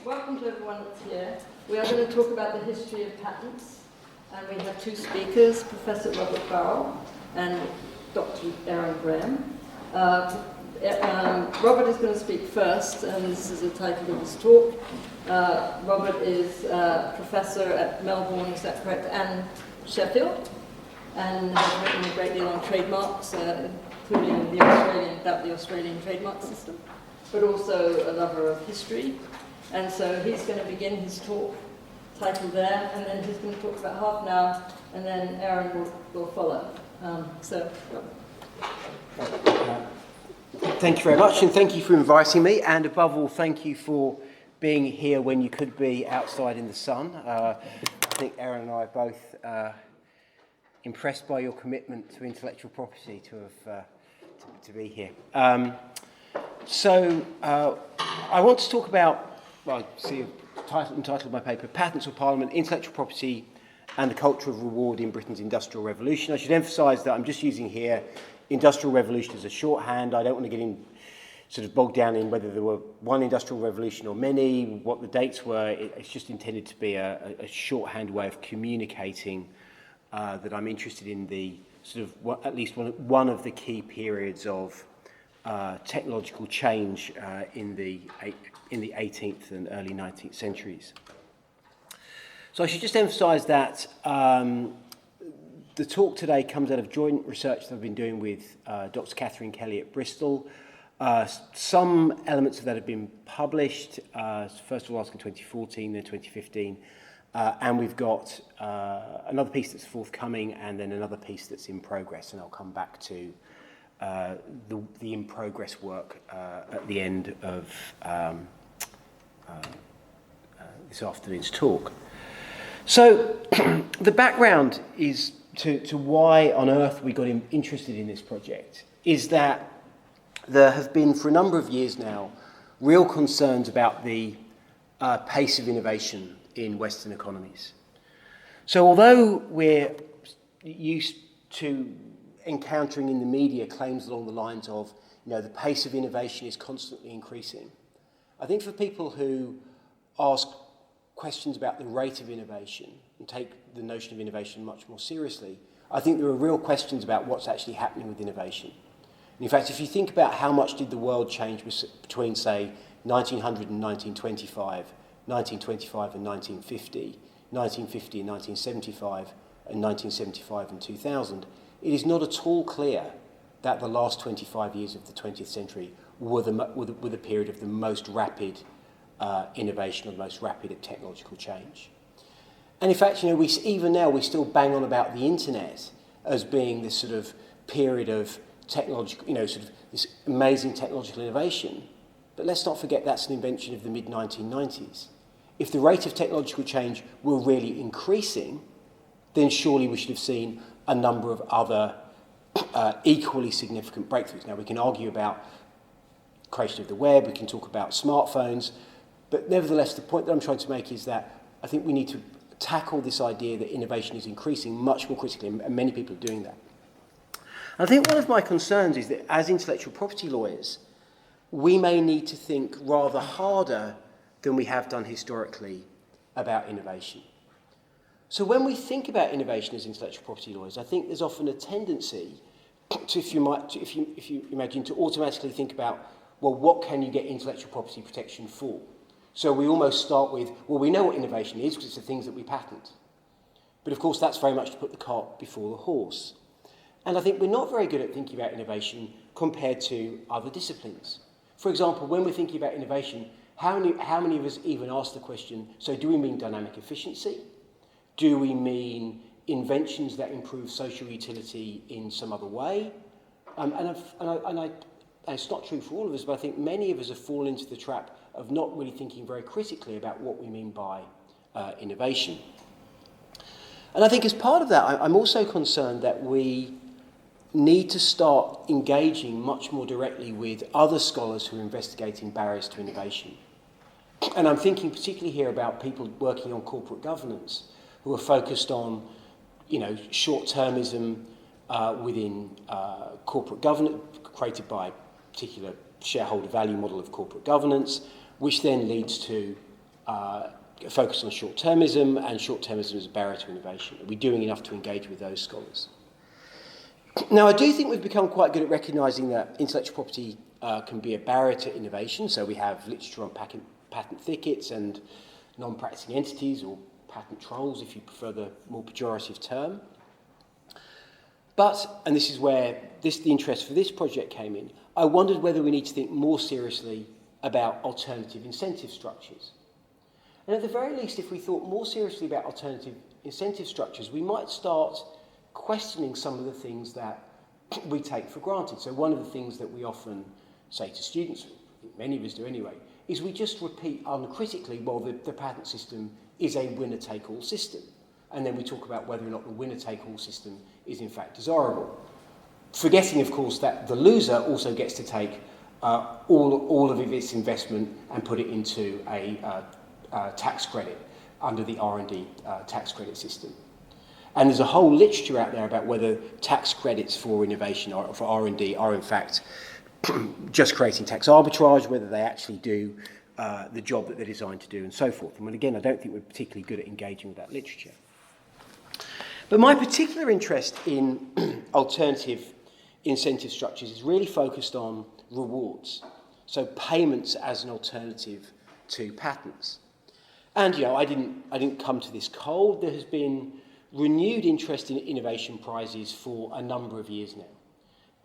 Welcome to everyone that's here. We are going to talk about the history of patents, and we have two speakers, Professor Robert Burrell and Dr. Aaron Graham. Robert is going to speak first, and this is the title of his talk. Robert is professor at Melbourne, is that correct, and Sheffield, and has written a great deal on trademarks, including the Australian trademark system, but also a lover of history. And so he's going to begin his talk titled there, and then he's going to talk about half an hour, and then Aaron will follow. Thank you very much, and thank you for inviting me, and above all, thank you for being here when you could be outside in the sun. I think Aaron and I are both impressed by your commitment to intellectual property to be here. I want to talk about, well, see the title of my paper, Patents or Parliament, Intellectual Property and the Culture of Reward in Britain's Industrial Revolution. I should emphasise that I'm just using here Industrial Revolution as a shorthand. I don't want to get in sort of bogged down in whether there were one industrial revolution or many, what the dates were. It's just intended to be a shorthand way of communicating that I'm interested in the sort of at least one of the key periods of technological change in the 18th and early 19th centuries. So I should just emphasise that the talk today comes out of joint research that I've been doing with Dr. Catherine Kelly at Bristol. Some elements of that have been published, first of all in 2014, then 2015, and we've got another piece that's forthcoming and then another piece that's in progress, and I'll come back to the in-progress work at the end of this afternoon's talk. So the background is to why on earth we got interested in this project is that there have been for a number of years now real concerns about the pace of innovation in Western economies. So although we're used to encountering in the media claims along the lines of, the pace of innovation is constantly increasing, I think for people who ask questions about the rate of innovation and take the notion of innovation much more seriously, I think there are real questions about what's actually happening with innovation. And in fact, if you think about how much did the world change between, say, 1900 and 1925, 1925 and 1950, 1950 and 1975, and 1975 and 2000, it is not at all clear that the last 25 years of the 20th century were the period of the most rapid innovation or the most rapid technological change. And in fact, even now we still bang on about the internet as being this sort of period of technological, sort of this amazing technological innovation. But let's not forget that's an invention of the mid-1990s. If the rate of technological change were really increasing, then surely we should have seen a number of other equally significant breakthroughs. Now, we can argue about creation of the web, we can talk about smartphones, but nevertheless, the point that I'm trying to make is that I think we need to tackle this idea that innovation is increasing much more critically, and many people are doing that. I think one of my concerns is that as intellectual property lawyers, we may need to think rather harder than we have done historically about innovation. So when we think about innovation as intellectual property lawyers, I think there's often a tendency to, if you imagine, to automatically think about, well, what can you get intellectual property protection for? So we almost start with, well, we know what innovation is because it's the things that we patent. But of course, that's very much to put the cart before the horse. And I think we're not very good at thinking about innovation compared to other disciplines. For example, when we're thinking about innovation, how many of us even ask the question, so do we mean dynamic efficiency? Do we mean inventions that improve social utility in some other way? And it's not true for all of us, but I think many of us have fallen into the trap of not really thinking very critically about what we mean by innovation. And I think as part of that, I'm also concerned that we need to start engaging much more directly with other scholars who are investigating barriers to innovation. And I'm thinking particularly here about people working on corporate governance who are focused on, short-termism within corporate governance created by a particular shareholder value model of corporate governance, which then leads to focus on short-termism, and short-termism is a barrier to innovation. Are we doing enough to engage with those scholars? Now, I do think we've become quite good at recognising that intellectual property can be a barrier to innovation. So we have literature on patent thickets and non-practicing entities, or patent trolls, if you prefer the more pejorative term. But, and this is where the interest for this project came in, I wondered whether we need to think more seriously about alternative incentive structures. And at the very least, if we thought more seriously about alternative incentive structures, we might start questioning some of the things that we take for granted. So one of the things that we often say to students, many of us do anyway, is we just repeat uncritically, well, the patent system is a winner-take-all system. And then we talk about whether or not the winner-take-all system is in fact desirable. Forgetting, of course, that the loser also gets to take all of its investment and put it into a tax credit under the R&D tax credit system. And there's a whole literature out there about whether tax credits for innovation or for R&D are in fact just creating tax arbitrage, whether they actually do the job that they're designed to do, and so forth. And again, I don't think we're particularly good at engaging with that literature. But my particular interest in alternative incentive structures is really focused on rewards, so payments as an alternative to patents. And I didn't come to this cold. There has been renewed interest in innovation prizes for a number of years now.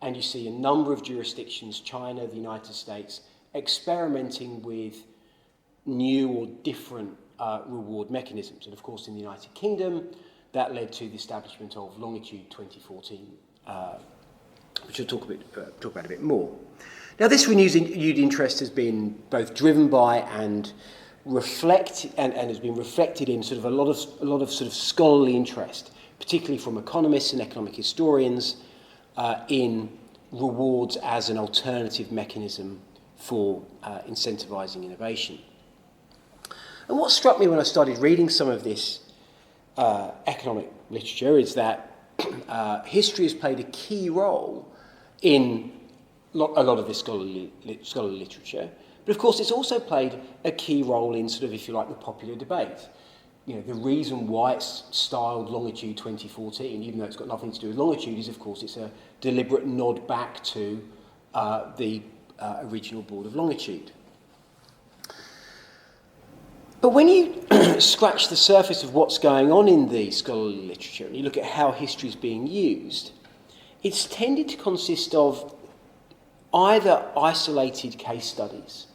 And you see a number of jurisdictions, China, the United States, experimenting with new or different reward mechanisms. And of course, in the United Kingdom, that led to the establishment of Longitude 2014, which I'll talk about a bit more. Now, this renewed interest has been both driven by and has been reflected in sort of a lot of sort of scholarly interest, particularly from economists and economic historians, in rewards as an alternative mechanism for incentivising innovation. And what struck me when I started reading some of this economic literature is that history has played a key role in a lot of this scholarly literature, but of course it's also played a key role in sort of, if you like, the popular debate. The reason why it's styled Longitude 2014, even though it's got nothing to do with longitude, is of course it's a deliberate nod back to the original Board of Longitude. But when you scratch the surface of what's going on in the scholarly literature and you look at how history is being used, it's tended to consist of either isolated case studies.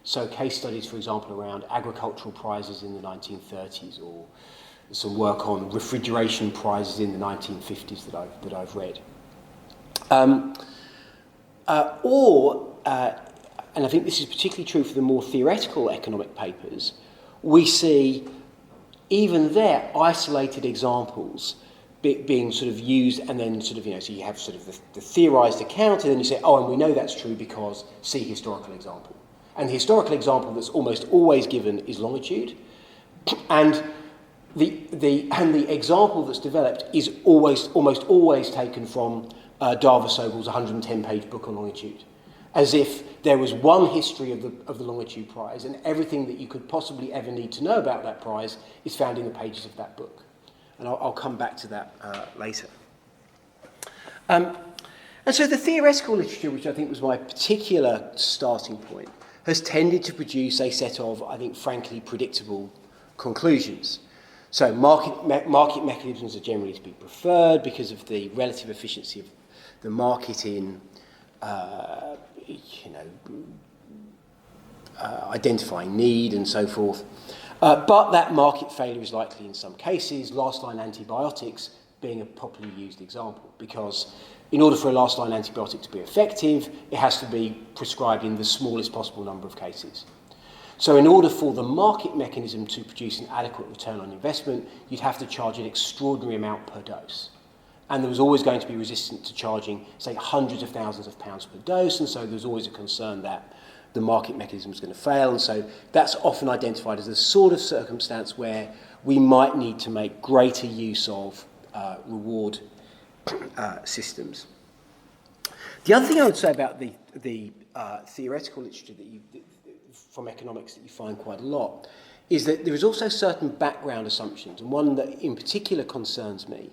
So case studies, for example, around agricultural prizes in the 1930s, or some work on refrigeration prizes in the 1950s that I've read. And I think this is particularly true for the more theoretical economic papers, we see even there isolated examples being sort of used, and then sort of, so you have sort of the theorised account, and then you say, oh, and we know that's true because see historical example. And the historical example that's almost always given is longitude, and the example that's developed is almost always taken from Darva Sogel's 110-page book on longitude, as if there was one history of the Longitude Prize, and everything that you could possibly ever need to know about that prize is found in the pages of that book. And I'll come back to that later. And so the theoretical literature, which I think was my particular starting point, has tended to produce a set of, I think, frankly predictable conclusions. So market mechanisms are generally to be preferred because of the relative efficiency of the market in identifying need and so forth. But that market failure is likely in some cases, last-line antibiotics being a popularly used example, because in order for a last-line antibiotic to be effective, it has to be prescribed in the smallest possible number of cases. So in order for the market mechanism to produce an adequate return on investment, you'd have to charge an extraordinary amount per dose. And there was always going to be resistance to charging, say, hundreds of thousands of pounds per dose, and so there was always a concern that the market mechanism was going to fail, and so that's often identified as the sort of circumstance where we might need to make greater use of reward systems. The other thing I would say about the theoretical literature from economics that you find quite a lot is that there is also certain background assumptions, and one that in particular concerns me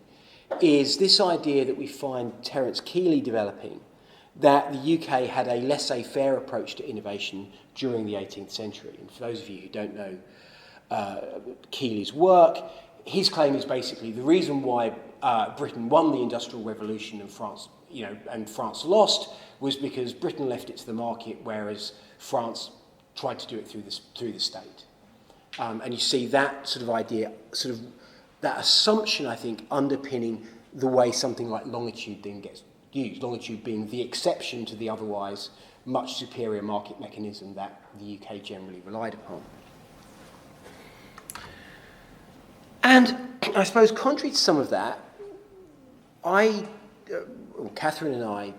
is this idea that we find Terence Keeley developing, that the UK had a laissez-faire approach to innovation during the 18th century. And for those of you who don't know Keeley's work, his claim is basically the reason why Britain won the Industrial Revolution and France lost was because Britain left it to the market, whereas France tried to do it through the state. And you see that sort of idea, sort of that assumption, I think, underpinning the way something like longitude then gets used, longitude being the exception to the otherwise much superior market mechanism that the UK generally relied upon. And I suppose contrary to some of that, Catherine and I,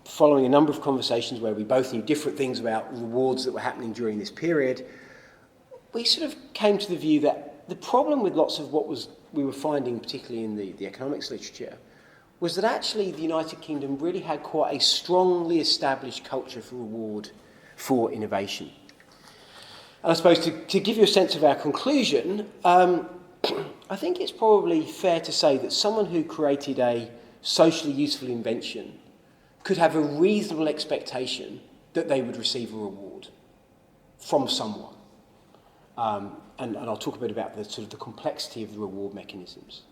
following a number of conversations where we both knew different things about rewards that were happening during this period, we sort of came to the view that the problem with lots of what we were finding, particularly in the economics literature, was that actually the United Kingdom really had quite a strongly established culture for reward for innovation. And I suppose to give you a sense of our conclusion, I think it's probably fair to say that someone who created a socially useful invention could have a reasonable expectation that they would receive a reward from someone. And I'll talk a bit about the sort of the complexity of the reward mechanisms.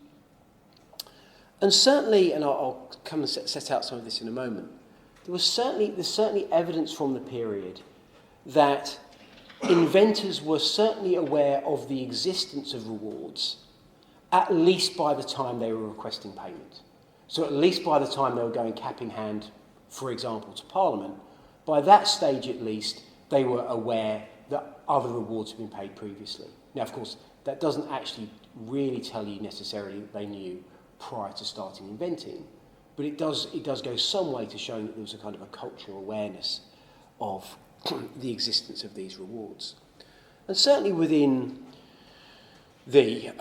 And certainly, and I'll come and set out some of this in a moment, there's certainly evidence from the period that inventors were certainly aware of the existence of rewards, at least by the time they were requesting payment. So at least by the time they were going cap in hand, for example, to Parliament, by that stage at least, they were aware that other rewards had been paid previously. Now, of course, that doesn't actually really tell you necessarily that they knew prior to starting inventing, but it does go some way to showing that there was a kind of a cultural awareness of the existence of these rewards. And certainly within the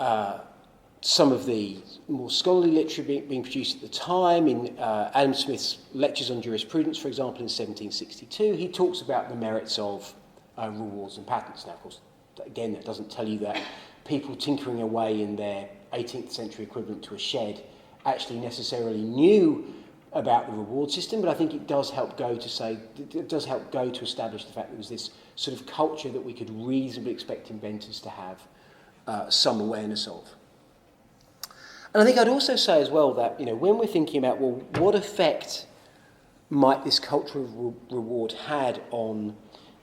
some of the more scholarly literature being produced at the time, in Adam Smith's Lectures on Jurisprudence, for example, in 1762, he talks about the merits of rewards and patents. Now, of course, again, that doesn't tell you that people tinkering away in their 18th century equivalent to a shed actually necessarily knew about the reward system, but I think it does help go to establish the fact that there was this sort of culture that we could reasonably expect inventors to have some awareness of. And I think I'd also say as well that, when we're thinking about, well, what effect might this culture of reward had on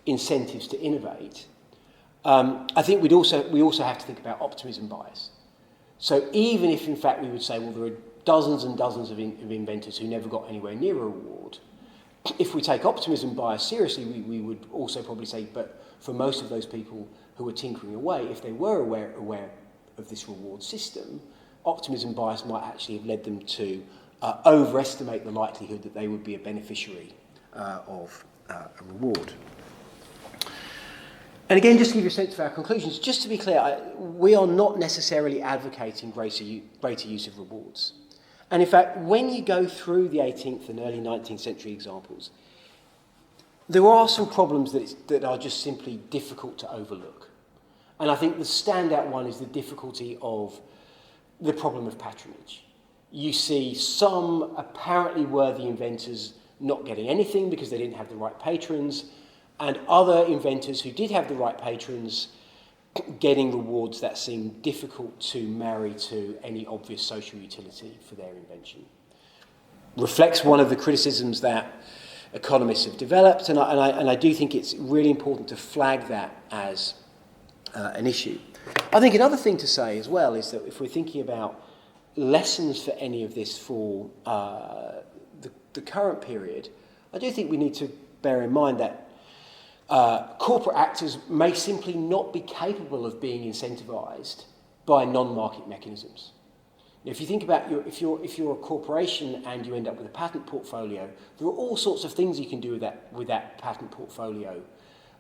incentives to innovate, I think we also have to think about optimism bias. So even if, in fact, we would say, well, there are dozens and dozens of inventors who never got anywhere near a reward, if we take optimism bias seriously, we would also probably say, but for most of those people who were tinkering away, if they were aware of this reward system, optimism bias might actually have led them to overestimate the likelihood that they would be a beneficiary of a reward. And again, just to give you a sense of our conclusions, just to be clear, we are not necessarily advocating greater use of rewards. And in fact, when you go through the 18th and early 19th century examples, there are some problems that are just simply difficult to overlook. And I think the standout one is the difficulty of the problem of patronage. You see some apparently worthy inventors not getting anything because they didn't have the right patrons, and other inventors who did have the right patrons getting rewards that seem difficult to marry to any obvious social utility for their invention. Reflects one of the criticisms that economists have developed, and I do think it's really important to flag that as an issue. I think another thing to say as well is that if we're thinking about lessons for any of this for the current period, I do think we need to bear in mind that corporate actors may simply not be capable of being incentivised by non-market mechanisms. If you think about if you're a corporation and you end up with a patent portfolio, there are all sorts of things you can do with that patent portfolio,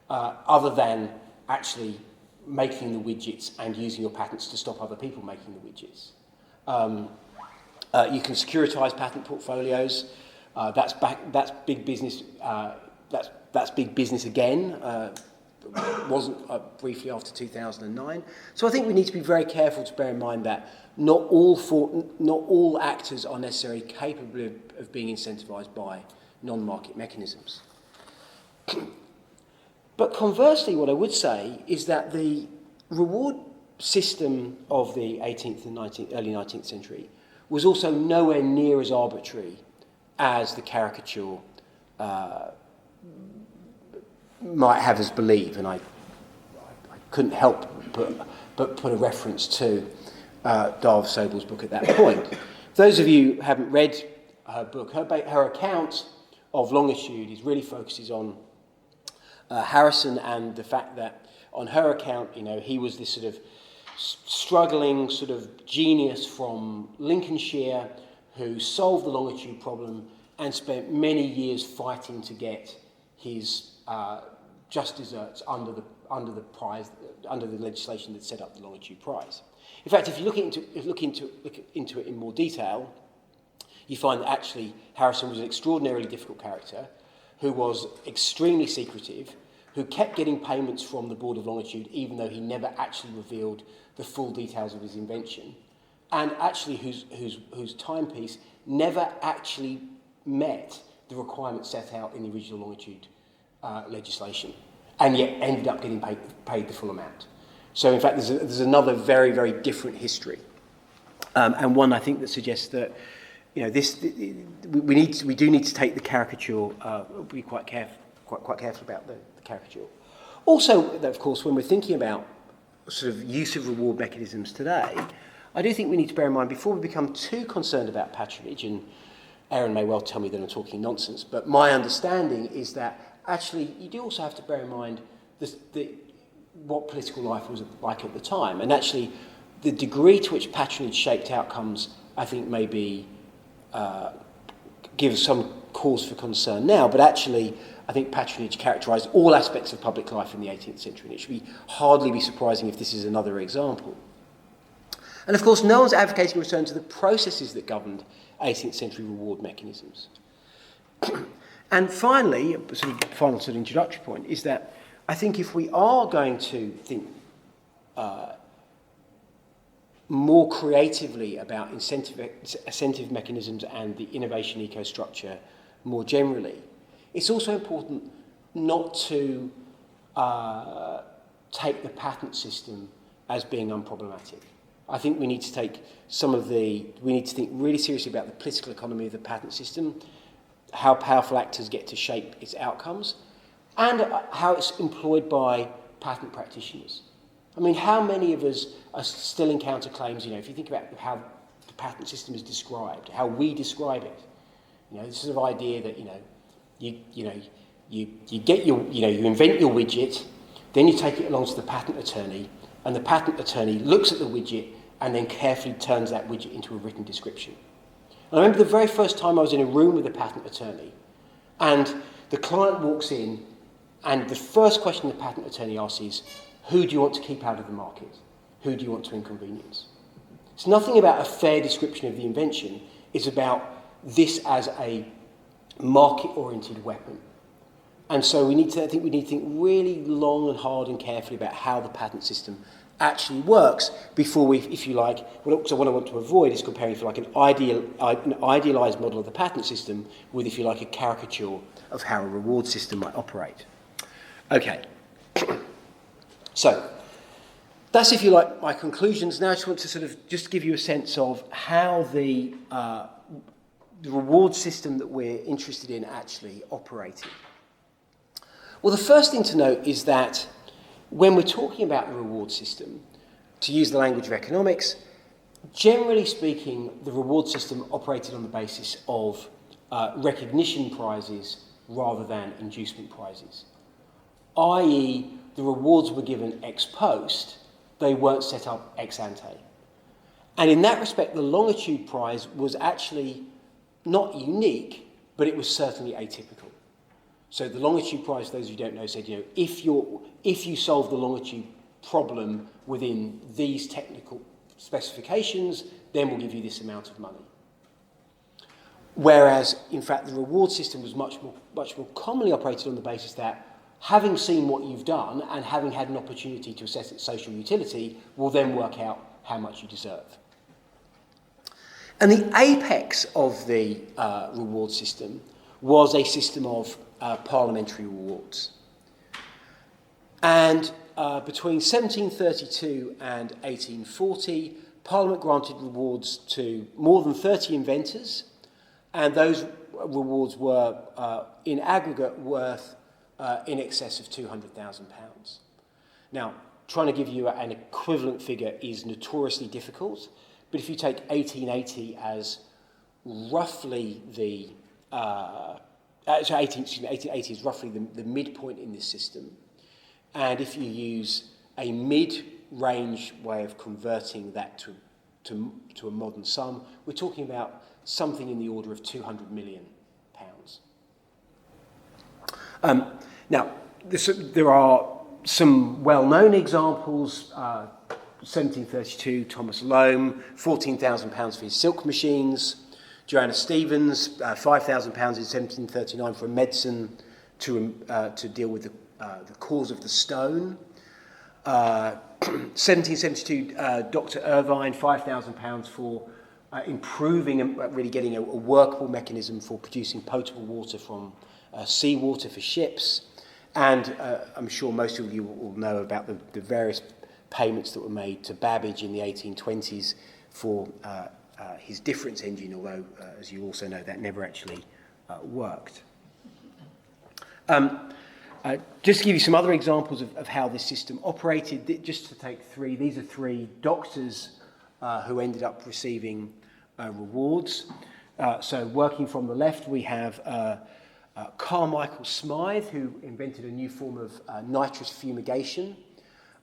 other than actually making the widgets and using your patents to stop other people making the widgets. You can securitise patent portfolios. That's big business. That's big business again. wasn't briefly after 2009. So I think we need to be very careful to bear in mind that not all actors are necessarily capable of being incentivised by non-market mechanisms. But conversely, what I would say is that the reward system of the 18th and early 19th century was also nowhere near as arbitrary as the caricature might have us believe, and I couldn't help but put a reference to Darv Sobel's book at that point. Those of you who haven't read her book, her account of longitude focuses on Harrison and the fact that, on her account, he was this sort of struggling sort of genius from Lincolnshire who solved the longitude problem and spent many years fighting to get his just deserts under the legislation that set up the longitude prize. In fact, if you look into it in more detail, you find that actually Harrison was an extraordinarily difficult character who was extremely secretive, who kept getting payments from the Board of Longitude even though he never actually revealed the full details of his invention, and actually whose timepiece never actually met the requirements set out in the original longitude legislation, and yet ended up getting paid the full amount. So in fact there's another very, very different history, and one I think that suggests that we do need to take the caricature, be quite careful about the caricature. Also, of course, when we're thinking about sort of use of reward mechanisms today, I do think we need to bear in mind, before we become too concerned about patronage, and Aaron may well tell me that I'm talking nonsense, but my understanding is that actually you do also have to bear in mind what political life was like at the time, and actually the degree to which patronage shaped outcomes, I think, maybe gives some cause for concern now, but actually I think patronage characterised all aspects of public life in the 18th century, and it should hardly be surprising if this is another example. And of course, no one's advocating a return to the processes that governed 18th century reward mechanisms. And finally, a final introductory point is that I think if we are going to think more creatively about incentive mechanisms and the innovation ecostructure more generally, it's also important not to take the patent system as being unproblematic. I think we need to think really seriously about the political economy of the patent system, how powerful actors get to shape its outcomes, and how it's employed by patent practitioners. I mean, how many of us still encounter claims, if you think about how the patent system is described, how we describe it, this sort of idea that, you invent your widget, then you take it along to the patent attorney, and the patent attorney looks at the widget and then carefully turns that widget into a written description. And I remember the very first time I was in a room with a patent attorney, and the client walks in, and the first question the patent attorney asks is, who do you want to keep out of the market? Who do you want to inconvenience? It's nothing about a fair description of the invention. It's about this as a market-oriented weapon. And so we need to think really long and hard and carefully about how the patent system actually works before we, if you like, what I want to avoid is comparing, if you like, an idealised model of the patent system with, if you like, a caricature of how a reward system might operate. Okay. So, that's, if you like, my conclusions. Now I just want to just give you a sense of how the reward system that we're interested in actually operated. Well, the first thing to note is that when we're talking about the reward system, to use the language of economics, generally speaking, the reward system operated on the basis of recognition prizes rather than inducement prizes, i.e., the rewards were given ex post, they weren't set up ex ante. And in that respect, the longitude prize was actually not unique, but it was certainly atypical. So the longitude prize, for those of you who don't know, said, if you solve the longitude problem within these technical specifications, then we'll give you this amount of money. Whereas, in fact, the reward system was much more commonly operated on the basis that having seen what you've done and having had an opportunity to assess its social utility, will then work out how much you deserve. And the apex of the reward system was a system of parliamentary rewards. And between 1732 and 1840, Parliament granted rewards to more than 30 inventors, and those rewards were in aggregate worth in excess of £200,000. Now, trying to give you an equivalent figure is notoriously difficult, but if you take 1880 as roughly the 1880 is roughly the midpoint in this system, and if you use a mid-range way of converting that to a modern sum, we're talking about something in the order of £200 million. Now, there are some well-known examples. 1732, Thomas Loam, £14,000 for his silk machines. Joanna Stevens, £5,000 in 1739 for a medicine to deal with the cause of the stone. 1772, Dr. Irvine, £5,000 for improving and really getting a workable mechanism for producing potable water from seawater for ships. And I'm sure most of you will know about the various payments that were made to Babbage in the 1820s for his difference engine, although, as you also know, that never actually worked. Just to give you some other examples of how this system operated, just to take three, these are three doctors who ended up receiving rewards. So working from the left, we have Carmichael Smythe, who invented a new form of nitrous fumigation.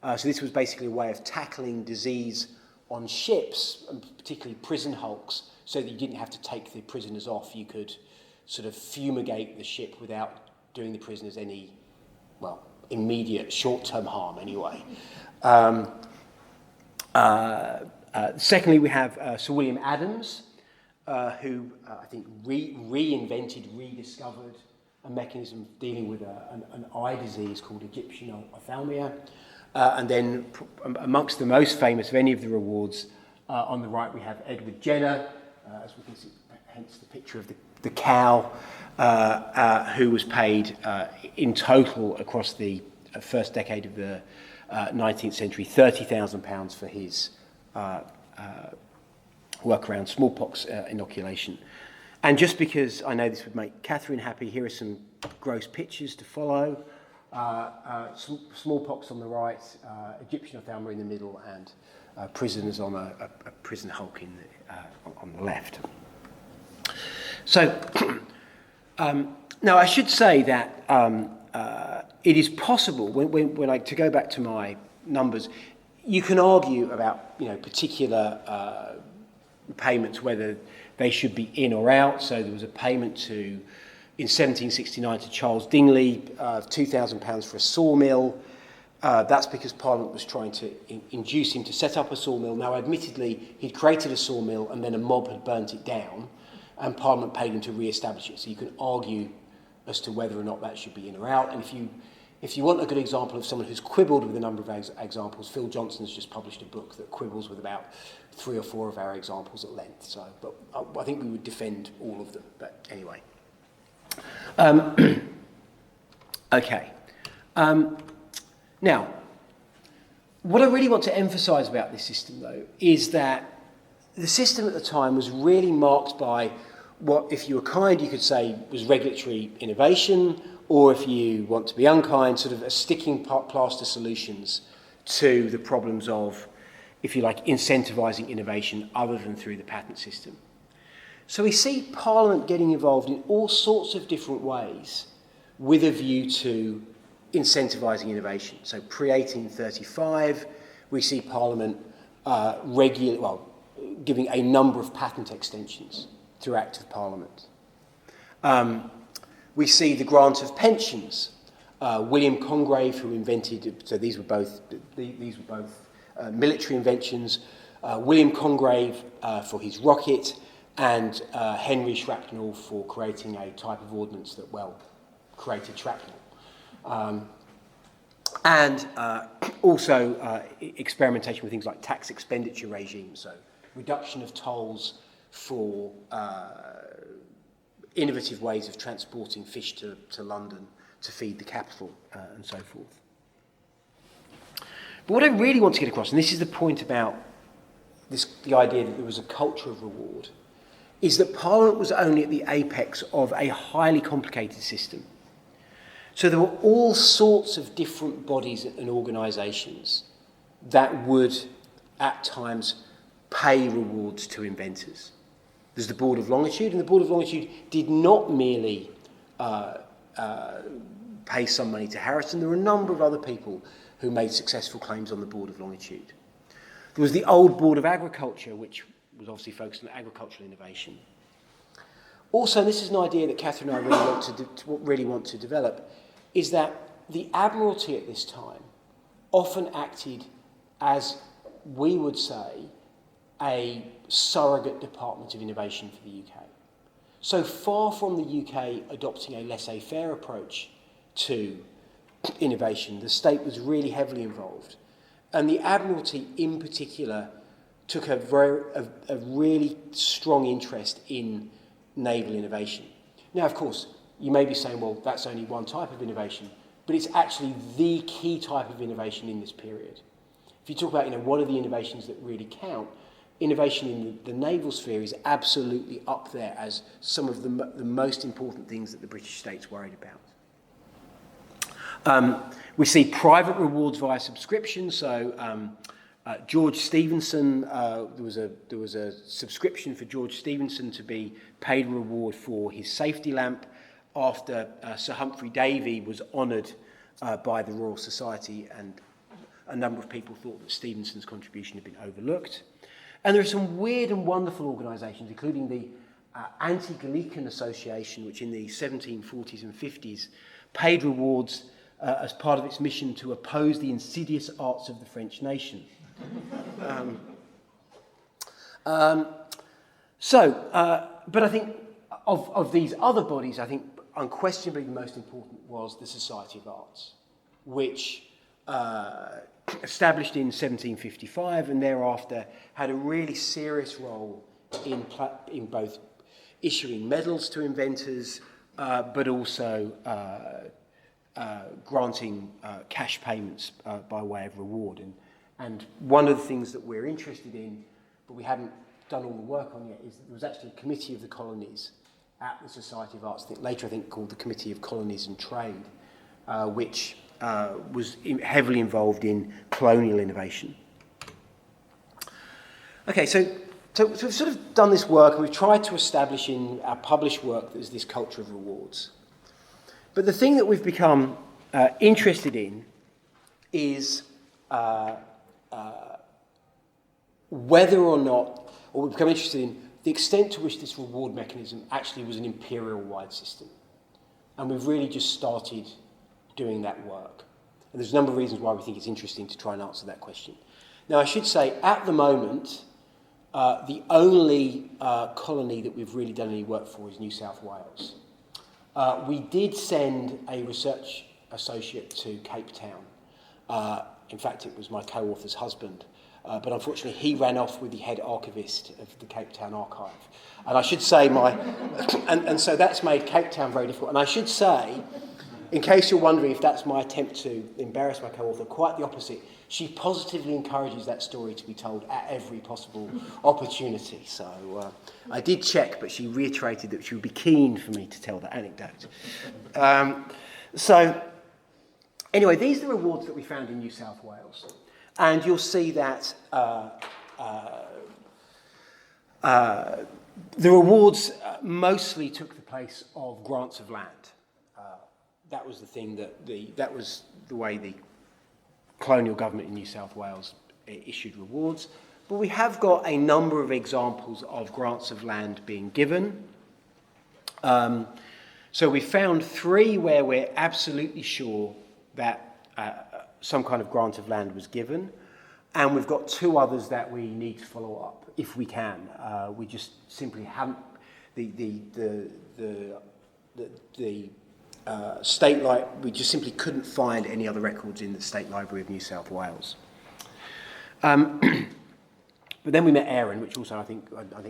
So this was basically a way of tackling disease on ships, and particularly prison hulks, so that you didn't have to take the prisoners off. You could sort of fumigate the ship without doing the prisoners any, well, immediate short-term harm anyway. Secondly, we have Sir William Adams, who I think rediscovered a mechanism dealing with an eye disease called Egyptian ophthalmia. And then amongst the most famous of any of the rewards, on the right we have Edward Jenner, as we can see, hence the picture of the cow, who was paid in total across the first decade of the 19th century £30,000 for his work around smallpox inoculation. And just because I know this would make Catherine happy, here are some gross pictures to follow. Smallpox on the right, Egyptian ophthalmia in the middle, and prisoners on a prison hulk on the left. So, now I should say that it is possible, when I, to go back to my numbers, you can argue about particular payments, whether they should be in or out. So there was a payment in 1769 to Charles Dingley, £2,000 for a sawmill. That's because Parliament was trying to induce him to set up a sawmill. Now, admittedly, he'd created a sawmill and then a mob had burnt it down, and Parliament paid him to re-establish it. So you can argue as to whether or not that should be in or out. And if you want a good example of someone who's quibbled with a number of examples, Phil Johnson's just published a book that quibbles with about 3 or 4 of our examples at length. So, but I think we would defend all of them. But anyway. Okay. Now, what I really want to emphasise about this system, though, is that the system at the time was really marked by what, if you were kind, you could say was regulatory innovation, or if you want to be unkind, sort of a sticking plaster solutions to the problems of, if you like, incentivising innovation other than through the patent system. So we see Parliament getting involved in all sorts of different ways with a view to incentivising innovation. So pre-1835, we see Parliament giving a number of patent extensions through Act of Parliament. We see the grant of pensions. William Congreve, who invented, so these were both military inventions. William Congreve for his rocket, and Henry Shrapnel for creating a type of ordnance that, created shrapnel. And also experimentation with things like tax expenditure regimes, so reduction of tolls for innovative ways of transporting fish to London to feed the capital and so forth. But what I really want to get across, and this is the point about the idea that there was a culture of reward, is that Parliament was only at the apex of a highly complicated system. So there were all sorts of different bodies and organisations that would, at times, pay rewards to inventors. There's the Board of Longitude, and the Board of Longitude did not merely pay some money to Harrison. There were a number of other people who made successful claims on the Board of Longitude. There was the old Board of Agriculture, which was obviously focused on agricultural innovation. Also, and this is an idea that Catherine and I really want to develop, is that the Admiralty at this time often acted as, we would say, a surrogate department of innovation for the UK. So far from the UK adopting a laissez-faire approach to innovation, the state was really heavily involved. And the Admiralty in particular took a really strong interest in naval innovation. Now, of course, you may be saying, well, that's only one type of innovation, but it's actually the key type of innovation in this period. If you talk about, what are the innovations that really count, innovation in the naval sphere is absolutely up there as some of the most important things that the British state's worried about. We see private rewards via subscription. So George Stephenson, there was a subscription for George Stephenson to be paid a reward for his safety lamp after Sir Humphrey Davy was honoured by the Royal Society, and a number of people thought that Stephenson's contribution had been overlooked. And there are some weird and wonderful organisations, including the Anti-Gallican Association, which in the 1740s and 50s paid rewards as part of its mission to oppose the insidious arts of the French nation. But I think of these other bodies, I think unquestionably the most important was the Society of Arts, which established in 1755 and thereafter had a really serious role in both issuing medals to inventors, but also granting cash payments by way of reward. And one of the things that we're interested in, but we haven't done all the work on yet, is that there was actually a committee of the colonies at the Society of Arts, later I think called the Committee of Colonies and Trade, which was heavily involved in colonial innovation. Okay, so we've sort of done this work, and we've tried to establish in our published work that there's this culture of rewards. But the thing that we've become interested in is whether or not, or we've become interested in the extent to which this reward mechanism actually was an imperial-wide system. And we've really just started doing that work. And there's a number of reasons why we think it's interesting to try and answer that question. Now, I should say, at the moment, the only colony that we've really done any work for is New South Wales. We did send a research associate to Cape Town. In fact, it was my co-author's husband. But unfortunately, he ran off with the head archivist of the Cape Town archive. And I should say and so that's made Cape Town very difficult. And I should say, in case you're wondering if that's my attempt to embarrass my co-author, quite the opposite. She positively encourages that story to be told at every possible opportunity. So I did check, but she reiterated that she would be keen for me to tell that anecdote. So anyway, these are the rewards that we found in New South Wales. And you'll see that the rewards mostly took the place of grants of land. That was the thing that was the way the colonial government in New South Wales issued rewards. But we have got a number of examples of grants of land being given. So we found 3 where we're absolutely sure that some kind of grant of land was given, and we've got 2 others that we need to follow up if we can. We just simply haven't. The we just simply couldn't find any other records in the State Library of New South Wales. But then we met Aaron, which also I think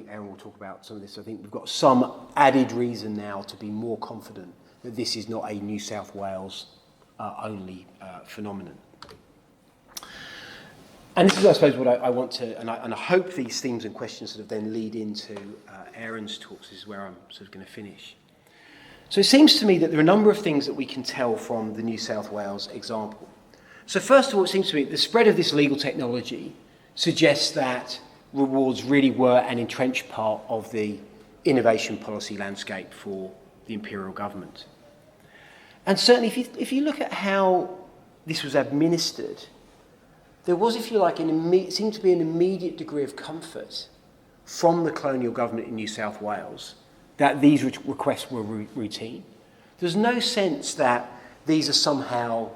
Aaron will talk about some of this. I think we've got some added reason now to be more confident that this is not a New South Wales only phenomenon. And this is, I suppose, what I want to, and I hope these themes and questions sort of then lead into Aaron's talks. This is where I'm sort of going to finish. So it seems to me that there are a number of things that we can tell from the New South Wales example. So first of all, it seems to me the spread of this legal technology suggests that rewards really were an entrenched part of the innovation policy landscape for the imperial government. And certainly if you look at how this was administered, there was, if you like, it seemed to be an immediate degree of comfort from the colonial government in New South Wales that these requests were routine. There's no sense that these are somehow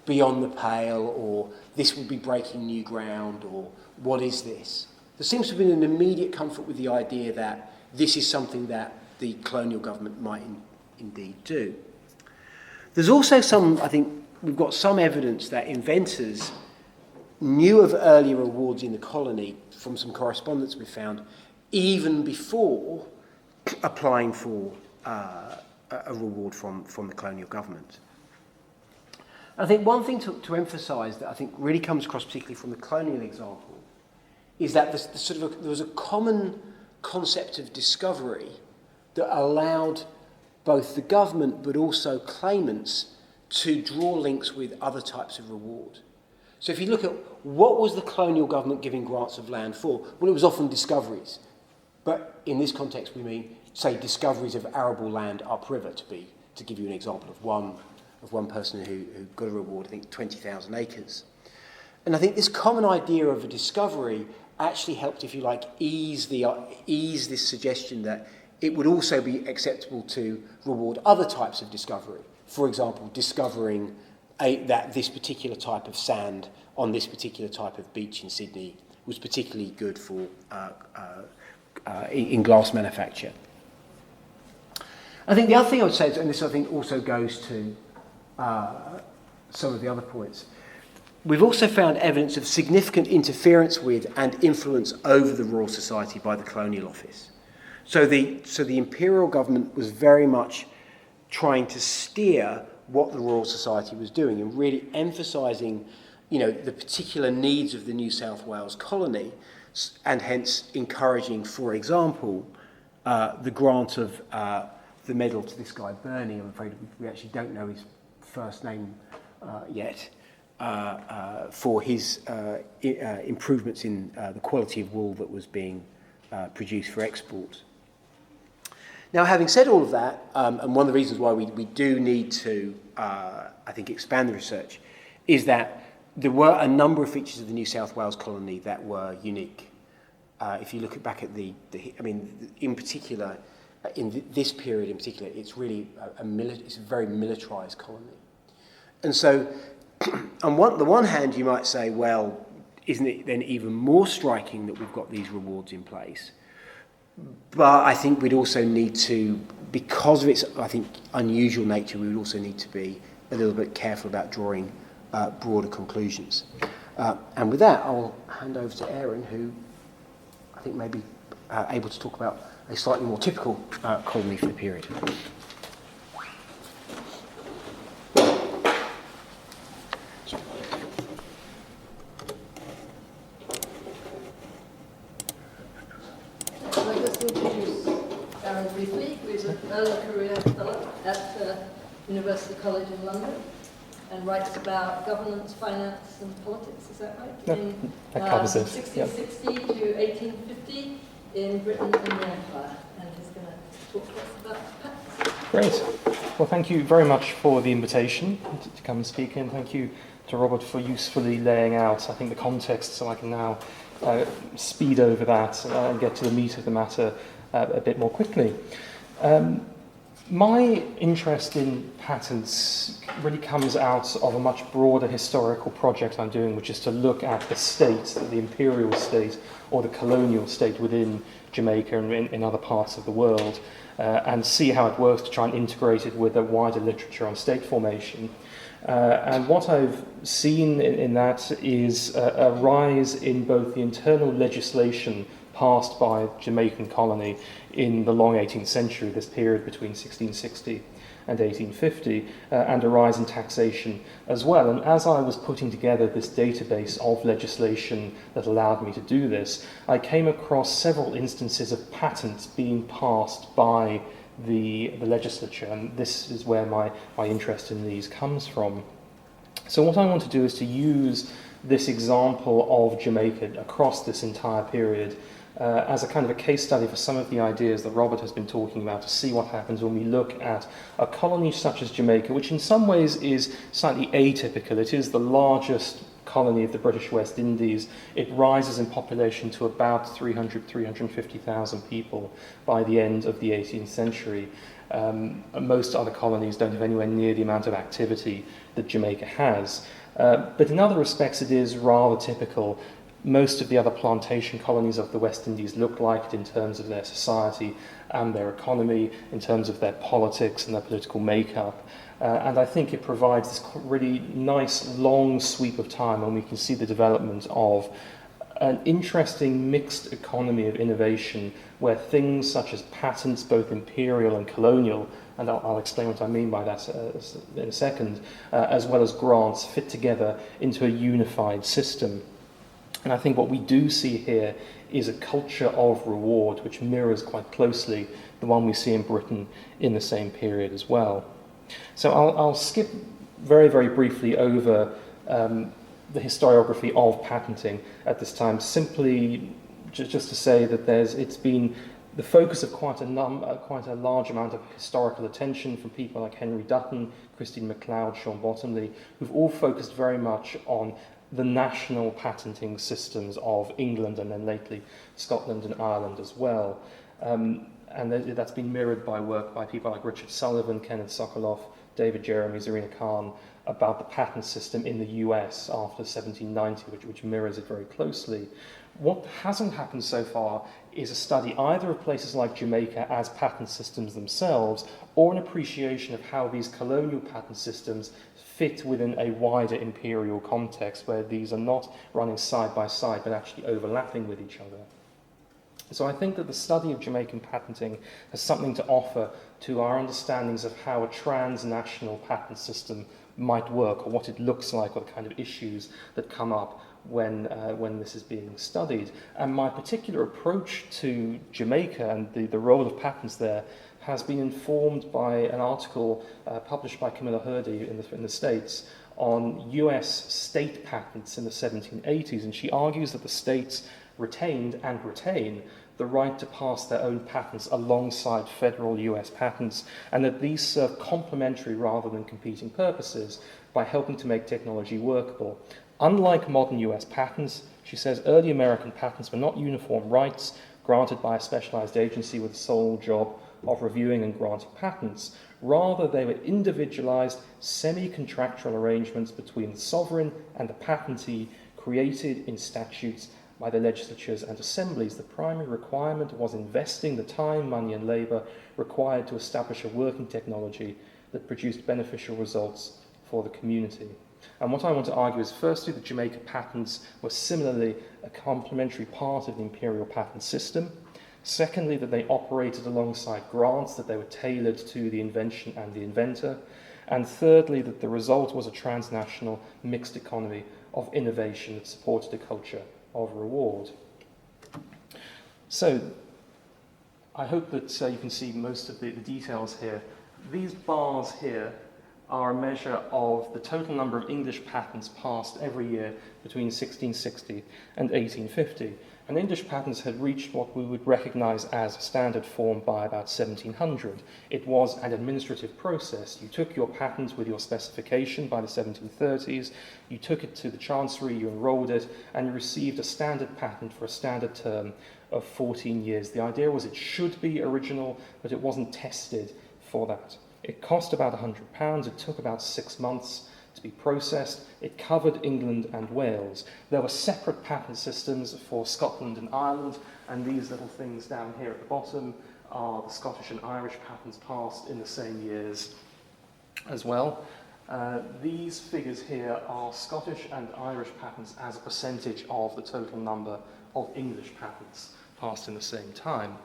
beyond the pale, or this would be breaking new ground, or what is this? There seems to have been an immediate comfort with the idea that this is something that the colonial government might indeed do. There's also I think we've got some evidence that inventors knew of earlier awards in the colony from some correspondence we found, even before applying for a reward from the colonial government. I think one thing to emphasise that I think really comes across particularly from the colonial example is that there was a common concept of discovery that allowed both the government but also claimants to draw links with other types of reward. So if you look at what was the colonial government giving grants of land for, well, it was often discoveries. But in this context, we mean, say, discoveries of arable land upriver, to give you an example of one person who got a reward, I think 20,000 acres. And I think this common idea of a discovery actually helped, if you like, ease this suggestion that it would also be acceptable to reward other types of discovery. For example, discovering that this particular type of sand on this particular type of beach in Sydney was particularly good for in glass manufacture. I think the other thing I would say, and this I think also goes to some of the other points, we've also found evidence of significant interference with and influence over the Royal Society by the Colonial Office. So the imperial government was very much trying to steer what the Royal Society was doing and really emphasising, the particular needs of the New South Wales colony, and hence encouraging, for example, the grant of the medal to this guy Bernie. I'm afraid we actually don't know his first name yet, for his improvements in the quality of wool that was being produced for export. Now, having said all of that, and one of the reasons why we do need to, I think, expand the research, is that there were a number of features of the New South Wales colony that were unique. If you look back at in particular, in this period in particular, it's really it's a very militarised colony. And so, on the one hand, you might say, well, isn't it then even more striking that we've got these rewards in place? But I think we'd also need to, because of its, I think, unusual nature, we would also need to be a little bit careful about drawing broader conclusions. And with that, I'll hand over to Aaron, who I think may be able to talk about a slightly more typical colony for the period. Briefly, who's an early career fellow at University College in London and writes about governance, finance and politics, is that right? Yeah, that covers it. 1660 to 1850 in Britain and the Empire, and he's going to talk to us about that. Great. Well, thank you very much for the invitation to come and speak, and thank you to Robert for usefully laying out, I think, the context, so I can now speed over that and get to the meat of the matter a bit more quickly. My interest in patents really comes out of a much broader historical project I'm doing, which is to look at the state, the imperial state or the colonial state within Jamaica and in other parts of the world, and see how it works to try and integrate it with a wider literature on state formation. And what I've seen in that is a rise in both the internal legislation passed by Jamaican colony in the long 18th century, this period between 1660 and 1850, and a rise in taxation as well. And as I was putting together this database of legislation that allowed me to do this, I came across several instances of patents being passed by the legislature, and this is where my interest in these comes from. So what I want to do is to use this example of Jamaica across this entire period as a kind of a case study for some of the ideas that Robert has been talking about, to see what happens when we look at a colony such as Jamaica, which in some ways is slightly atypical. It is the largest colony of the British West Indies. It rises in population to about 350,000 people by the end of the 18th century. Most other colonies don't have anywhere near the amount of activity that Jamaica has. But in other respects, it is rather typical. Most of the other plantation colonies of the West Indies look like it in terms of their society and their economy, in terms of their politics and their political makeup. And I think it provides this really nice long sweep of time when we can see the development of an interesting mixed economy of innovation where things such as patents, both imperial and colonial, and I'll explain what I mean by that in a second, as well as grants, fit together into a unified system. And I think what we do see here is a culture of reward which mirrors quite closely the one we see in Britain in the same period as well. So I'll skip very, very briefly over the historiography of patenting at this time, simply just to say that it's been the focus of quite a large amount of historical attention from people like Henry Dutton, Christine MacLeod, Sean Bottomley, who've all focused very much on the national patenting systems of England and then lately Scotland and Ireland as well. And that's been mirrored by work by people like Richard Sullivan, Kenneth Sokoloff, David Jeremy, Zarina Khan, about the patent system in the US after 1790, which mirrors it very closely. What hasn't happened so far is a study either of places like Jamaica as patent systems themselves, or an appreciation of how these colonial patent systems fit within a wider imperial context where these are not running side by side but actually overlapping with each other. So I think that the study of Jamaican patenting has something to offer to our understandings of how a transnational patent system might work, or what it looks like, or the kind of issues that come up when this is being studied. And my particular approach to Jamaica and the role of patents there has been informed by an article published by Camilla Hurdy in the States on US state patents in the 1780s, and she argues that the states retained and retain the right to pass their own patents alongside federal US patents, and that these serve complementary rather than competing purposes by helping to make technology workable. Unlike modern US patents, she says, early American patents were not uniform rights granted by a specialized agency with the sole job of reviewing and granting patents. Rather, they were individualized, semi-contractual arrangements between the sovereign and the patentee, created in statutes by the legislatures and assemblies. The primary requirement was investing the time, money, and labor required to establish a working technology that produced beneficial results for the community. And what I want to argue is, firstly, the Jamaica patents were similarly a complementary part of the imperial patent system. Secondly, that they operated alongside grants, that they were tailored to the invention and the inventor. And thirdly, that the result was a transnational mixed economy of innovation that supported a culture of reward. So, I hope that you can see most of the details here. These bars here are a measure of the total number of English patents passed every year between 1660 and 1850. And English patents had reached what we would recognise as standard form by about 1700. It was an administrative process. You took your patent with your specification by the 1730s, you took it to the Chancery, you enrolled it, and you received a standard patent for a standard term of 14 years. The idea was it should be original, but it wasn't tested for that. It cost about £100, it took about 6 months to be processed. It covered England and Wales. There were separate patent systems for Scotland and Ireland, and these little things down here at the bottom are the Scottish and Irish patents passed in the same years as well. These figures here are Scottish and Irish patents as a percentage of the total number of English patents passed in the same time.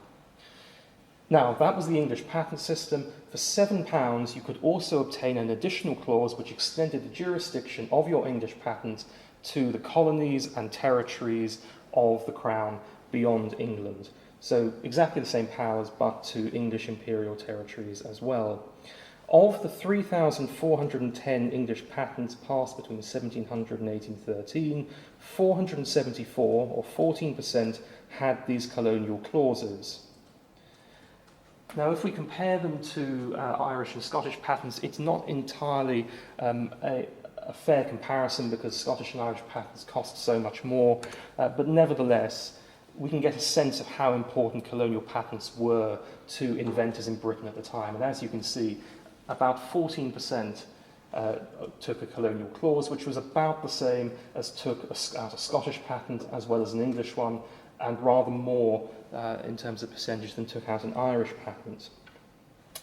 Now, that was the English patent system. For £7, you could also obtain an additional clause which extended the jurisdiction of your English patent to the colonies and territories of the Crown beyond England. So exactly the same powers, but to English imperial territories as well. Of the 3,410 English patents passed between 1700 and 1813, 474, or 14%, had these colonial clauses. Now, if we compare them to Irish and Scottish patents, it's not entirely a fair comparison because Scottish and Irish patents cost so much more, but nevertheless, we can get a sense of how important colonial patents were to inventors in Britain at the time. And as you can see, about 14% took a colonial clause, which was about the same as took a Scottish patent as well as an English one, and rather more in terms of percentage than took out an Irish patent.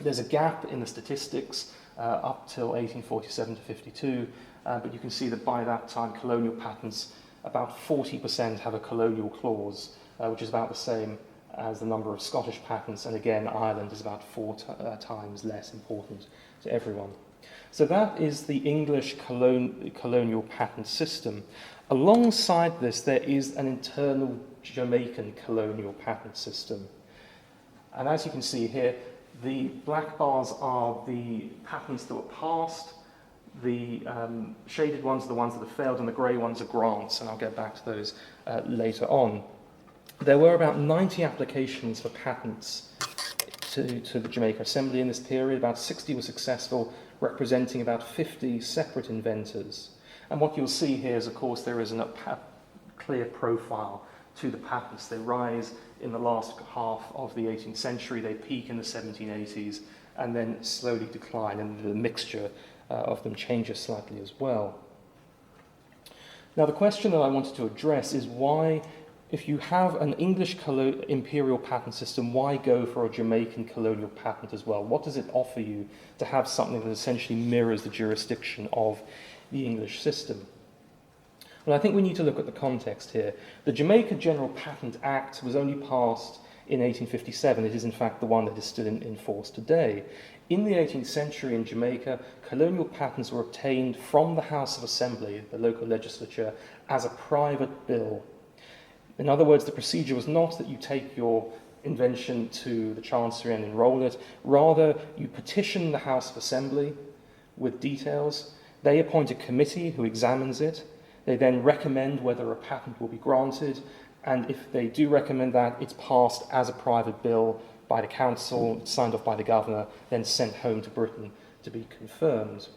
There's a gap in the statistics up till 1847 to 52, but you can see that by that time colonial patents, about 40% have a colonial clause, which is about the same as the number of Scottish patents, and again Ireland is about 4 times less important to everyone. So that is the English colonial patent system. Alongside this, there is an internal Jamaican colonial patent system. And as you can see here, the black bars are the patents that were passed, the shaded ones are the ones that have failed, and the grey ones are grants, and I'll get back to those later on. There were about 90 applications for patents to the Jamaica Assembly in this period. About 60 were successful, representing about 50 separate inventors. And what you'll see here is, of course, there is a clear profile to the patents. They rise in the last half of the 18th century, they peak in the 1780s, and then slowly decline, and the mixture of them changes slightly as well. Now, the question that I wanted to address is why, if you have an English imperial patent system, why go for a Jamaican colonial patent as well? What does it offer you to have something that essentially mirrors the jurisdiction of the English system? Well, I think we need to look at the context here. The Jamaica General Patent Act was only passed in 1857. It is, in fact, the one that is still in force today. In the 18th century in Jamaica, colonial patents were obtained from the House of Assembly, the local legislature, as a private bill. In other words, the procedure was not that you take your invention to the Chancery and enroll it. Rather, you petition the House of Assembly with details. They appoint a committee who examines it. They then recommend whether a patent will be granted, and if they do recommend that, it's passed as a private bill by the council, signed off by the governor, then sent home to Britain to be confirmed.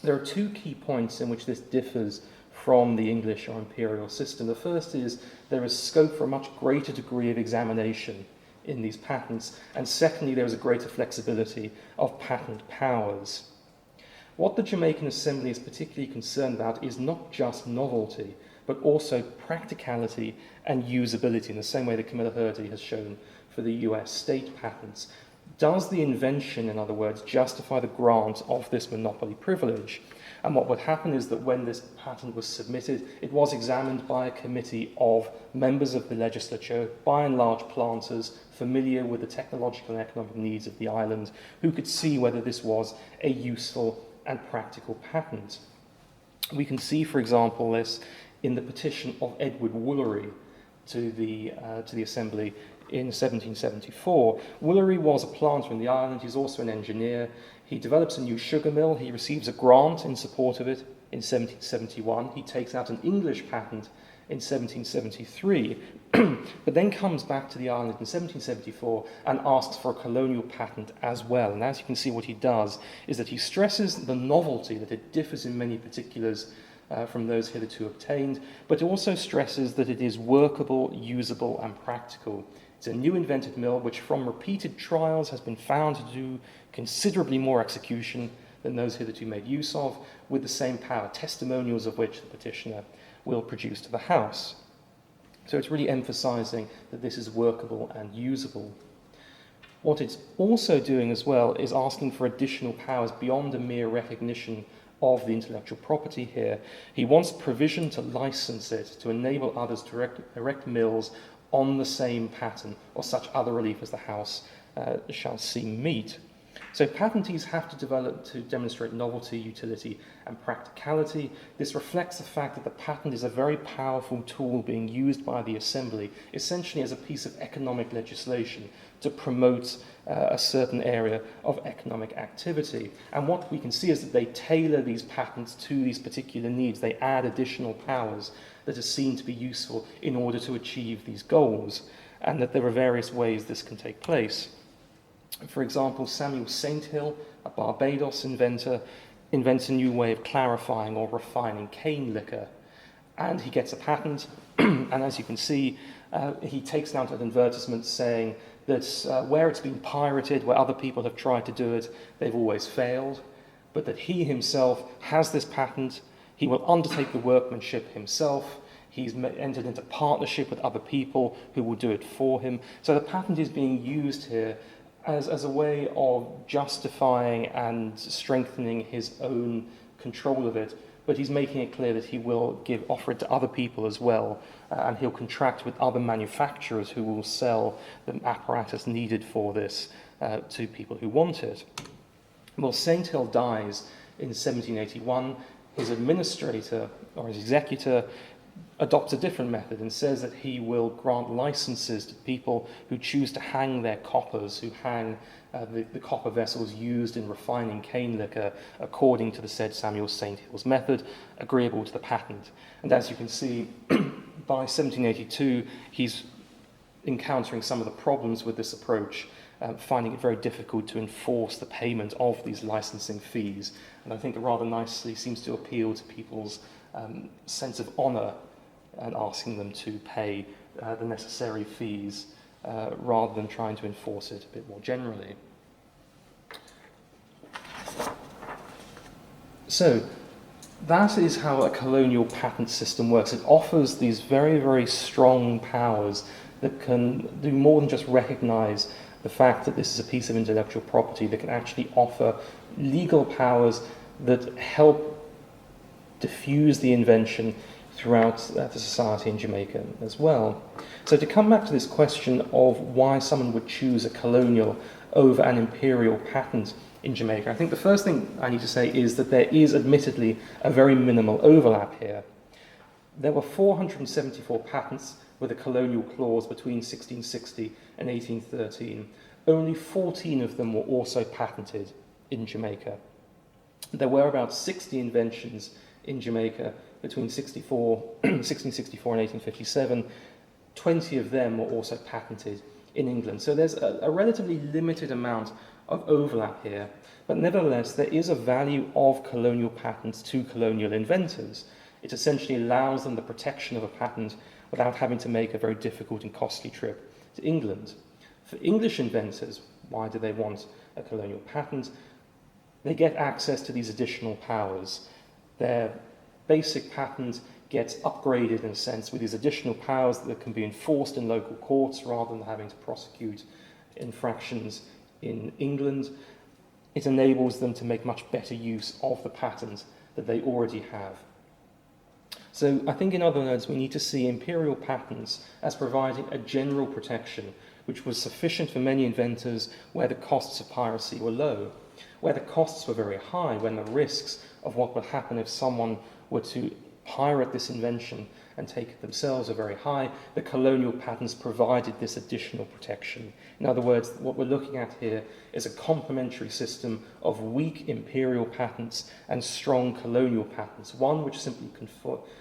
There are two key points in which this differs from the English or imperial system. The first is there is scope for a much greater degree of examination in these patents, and secondly, there is a greater flexibility of patent powers. What the Jamaican Assembly is particularly concerned about is not just novelty, but also practicality and usability, in the same way that Camilla Hurdy has shown for the US state patents. Does the invention, in other words, justify the grant of this monopoly privilege? And what would happen is that when this patent was submitted, it was examined by a committee of members of the legislature, by and large planters, familiar with the technological and economic needs of the island, who could see whether this was a useful and practical patent. We can see, for example, this in the petition of Edward Woolery to the Assembly in 1774. Woolery was a planter in the island. He's also an engineer. He develops a new sugar mill. He receives a grant in support of it in 1771. He takes out an English patent in 1773, but then comes back to the island in 1774 and asks for a colonial patent as well. And as you can see, what he does is that he stresses the novelty, that it differs in many particulars from those hitherto obtained, but also stresses that it is workable, usable, and practical. It's a new invented mill which, from repeated trials, has been found to do considerably more execution than those hitherto made use of, with the same power, testimonials of which the petitioner will produce to the House. So it's really emphasising that this is workable and usable. What it's also doing as well is asking for additional powers beyond a mere recognition of the intellectual property here. He wants provision to license it, to enable others to erect mills on the same pattern or such other relief as the House shall see meet. So patentees have to develop to demonstrate novelty, utility, and practicality. This reflects the fact that the patent is a very powerful tool being used by the Assembly, essentially as a piece of economic legislation to promote a certain area of economic activity. And what we can see is that they tailor these patents to these particular needs. They add additional powers that are seen to be useful in order to achieve these goals, and that there are various ways this can take place. For example, Samuel Sainthill, a Barbados inventor, invents a new way of clarifying or refining cane liquor. And he gets a patent, and as you can see, he takes down an advertisement saying that where it's been pirated, where other people have tried to do it, they've always failed, but that he himself has this patent, he will undertake the workmanship himself, he's entered into partnership with other people who will do it for him. So the patent is being used here as a way of justifying and strengthening his own control of it, but he's making it clear that he will offer it to other people as well, and he'll contract with other manufacturers who will sell the apparatus needed for this to people who want it. Well, Sainthill dies in 1781. His administrator, or his executor, adopts a different method and says that he will grant licenses to people who choose to hang their coppers, who hang the copper vessels used in refining cane liquor according to the said Samuel Sainthill's method, agreeable to the patent. And as you can see, by 1782, he's encountering some of the problems with this approach, finding it very difficult to enforce the payment of these licensing fees. And I think it rather nicely seems to appeal to people's sense of honour and asking them to pay the necessary fees rather than trying to enforce it a bit more generally. So that is how a colonial patent system works. It offers these very, very strong powers that can do more than just recognise the fact that this is a piece of intellectual property, that can actually offer legal powers that help diffuse the invention throughout the society in Jamaica as well. So to come back to this question of why someone would choose a colonial over an imperial patent in Jamaica, I think the first thing I need to say is that there is admittedly a very minimal overlap here. There were 474 patents with a colonial clause between 1660 and 1813. Only 14 of them were also patented in Jamaica. There were about 60 inventions in Jamaica between 1664 and 1857. 20 of them were also patented in England. So there's a relatively limited amount of overlap here. But nevertheless, there is a value of colonial patents to colonial inventors. It essentially allows them the protection of a patent without having to make a very difficult and costly trip to England. For English inventors, why do they want a colonial patent? They get access to these additional powers. Their basic patent gets upgraded in a sense with these additional powers that can be enforced in local courts rather than having to prosecute infractions in England. It enables them to make much better use of the patent that they already have. So I think, in other words, we need to see imperial patents as providing a general protection which was sufficient for many inventors where the costs of piracy were low. Where the costs were very high, when the risks of what would happen if someone were to pirate this invention and take it themselves are very high, the colonial patents provided this additional protection. In other words, what we're looking at here is a complementary system of weak imperial patents and strong colonial patents, one which simply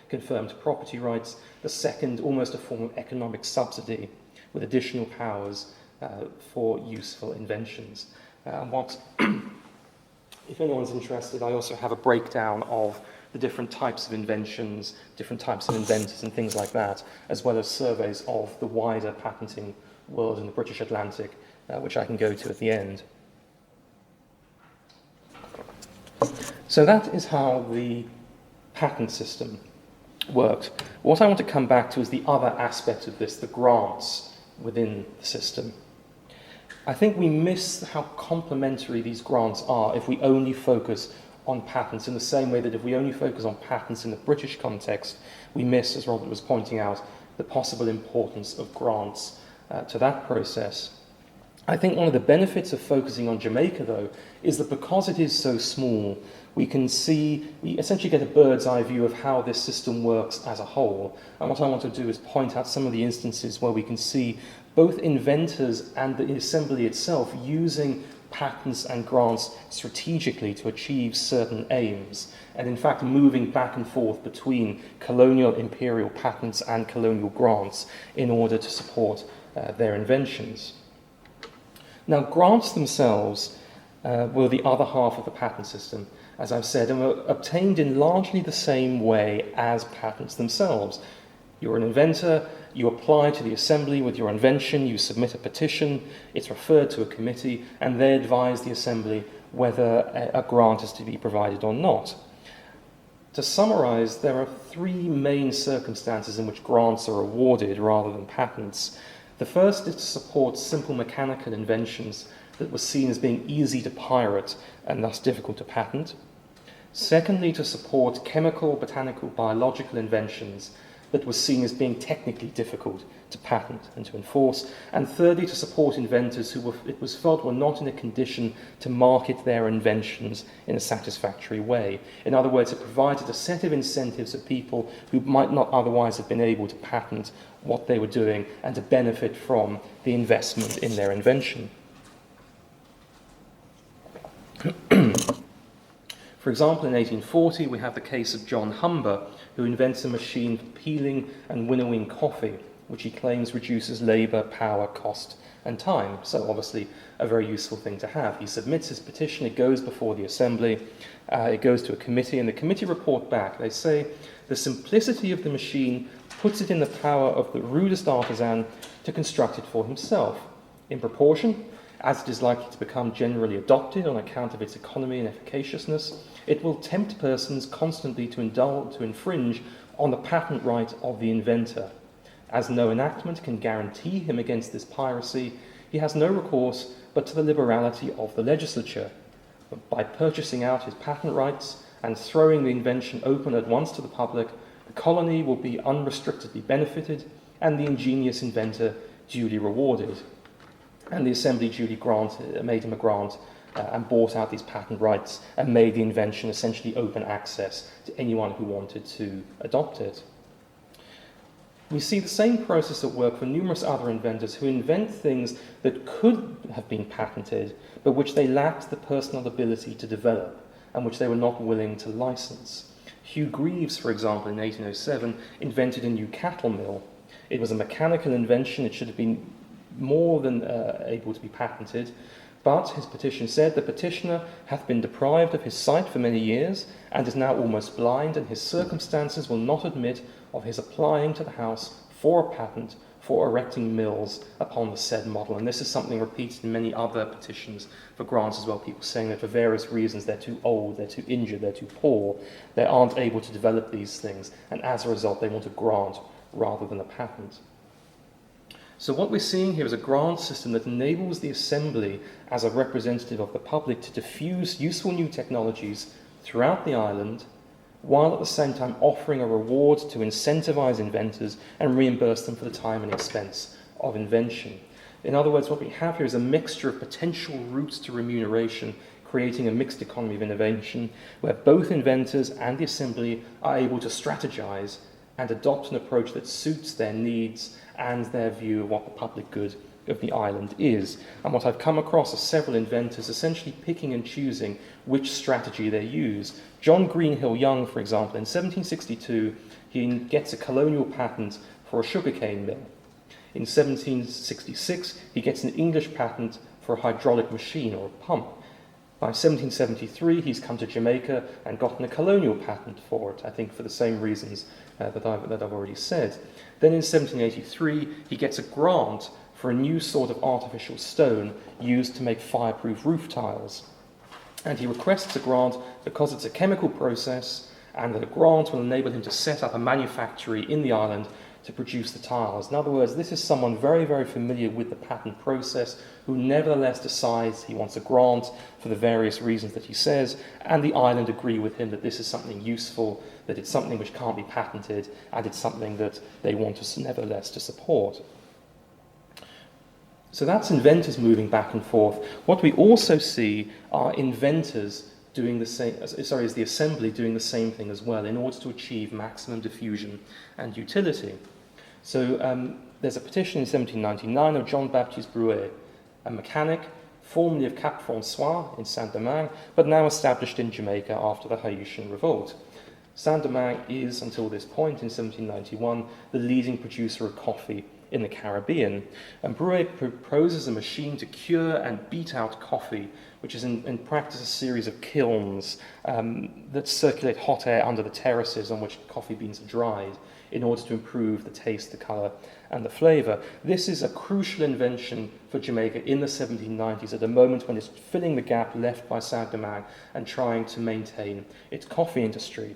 confirmed property rights, the second almost a form of economic subsidy with additional powers for useful inventions. If anyone's interested, I also have a breakdown of the different types of inventions, different types of inventors and things like that, as well as surveys of the wider patenting world in the British Atlantic, which I can go to at the end. So that is how the patent system worked. What I want to come back to is the other aspect of this, the grants within the system. I think we miss how complementary these grants are if we only focus on patents, in the same way that if we only focus on patents in the British context, we miss, as Robert was pointing out, the possible importance of grants to that process. I think one of the benefits of focusing on Jamaica, though, is that because it is so small, we essentially get a bird's eye view of how this system works as a whole. And what I want to do is point out some of the instances where we can see both inventors and the assembly itself using patents and grants strategically to achieve certain aims, and in fact moving back and forth between colonial imperial patents and colonial grants in order to support their inventions. Now, grants themselves were the other half of the patent system, as I've said, and were obtained in largely the same way as patents themselves. You're an inventor, you apply to the assembly with your invention, you submit a petition, it's referred to a committee, and they advise the assembly whether a grant is to be provided or not. To summarize, there are three main circumstances in which grants are awarded rather than patents. The first is to support simple mechanical inventions that were seen as being easy to pirate and thus difficult to patent. Secondly, to support chemical, botanical, biological inventions that were seen as being technically difficult to patent and to enforce. And thirdly, to support inventors who it was felt were not in a condition to market their inventions in a satisfactory way. In other words, it provided a set of incentives for people who might not otherwise have been able to patent what they were doing and to benefit from the investment in their invention. For example, in 1840, we have the case of John Humber, who invents a machine for peeling and winnowing coffee, which he claims reduces labour, power, cost, and time. So obviously a very useful thing to have. He submits his petition, it goes before the assembly, it goes to a committee, and the committee report back. They say, the simplicity of the machine puts it in the power of the rudest artisan to construct it for himself. In proportion, as it is likely to become generally adopted on account of its economy and efficaciousness, it will tempt persons constantly to infringe on the patent right of the inventor. As no enactment can guarantee him against this piracy, he has no recourse but to the liberality of the legislature. By purchasing out his patent rights and throwing the invention open at once to the public, the colony will be unrestrictedly benefited and the ingenious inventor duly rewarded. And the assembly duly made him a grant and bought out these patent rights and made the invention essentially open access to anyone who wanted to adopt it. We see the same process at work for numerous other inventors who invent things that could have been patented, but which they lacked the personal ability to develop and which they were not willing to license. Hugh Greaves, for example, in 1807, invented a new cattle mill. It was a mechanical invention. It should have been more than able to be patented, but his petition said, the petitioner hath been deprived of his sight for many years, and is now almost blind, and his circumstances will not admit of his applying to the House for a patent for erecting mills upon the said model. And this is something repeated in many other petitions for grants as well, people saying that for various reasons they're too old, they're too injured, they're too poor, they aren't able to develop these things, and as a result they want a grant rather than a patent. So what we're seeing here is a grant system that enables the assembly as a representative of the public to diffuse useful new technologies throughout the island, while at the same time offering a reward to incentivize inventors and reimburse them for the time and expense of invention. In other words, what we have here is a mixture of potential routes to remuneration, creating a mixed economy of innovation, where both inventors and the assembly are able to strategize and adopt an approach that suits their needs and their view of what the public good of the island is. And what I've come across are several inventors essentially picking and choosing which strategy they use. John Greenhill Young, for example, in 1762, he gets a colonial patent for a sugarcane mill. In 1766, he gets an English patent for a hydraulic machine or a pump. By 1773, he's come to Jamaica and gotten a colonial patent for it, I think for the same reasons that I've already said. Then in 1783, he gets a grant for a new sort of artificial stone used to make fireproof roof tiles. And he requests a grant because it's a chemical process and that a grant will enable him to set up a manufactory in the island to produce the tiles. In other words, this is someone very, very familiar with the patent process who nevertheless decides he wants a grant for the various reasons that he says, and the island agree with him that this is something useful, that it's something which can't be patented, and it's something that they want us nevertheless to support. So that's inventors moving back and forth. What we also see are inventors doing the same, is the assembly doing the same thing as well in order to achieve maximum diffusion and utility. So there's a petition in 1799 of Jean-Baptiste Bruet, a mechanic, formerly of Cap François in Saint-Domingue, but now established in Jamaica after the Haitian Revolt. Saint-Domingue is, until this point in 1791, the leading producer of coffee in the Caribbean. And Bruet proposes a machine to cure and beat out coffee, which is in practice a series of kilns that circulate hot air under the terraces on which coffee beans are dried in order to improve the taste, the colour and the flavour. This is a crucial invention for Jamaica in the 1790s, at a moment when it's filling the gap left by Saint-Domingue and trying to maintain its coffee industry.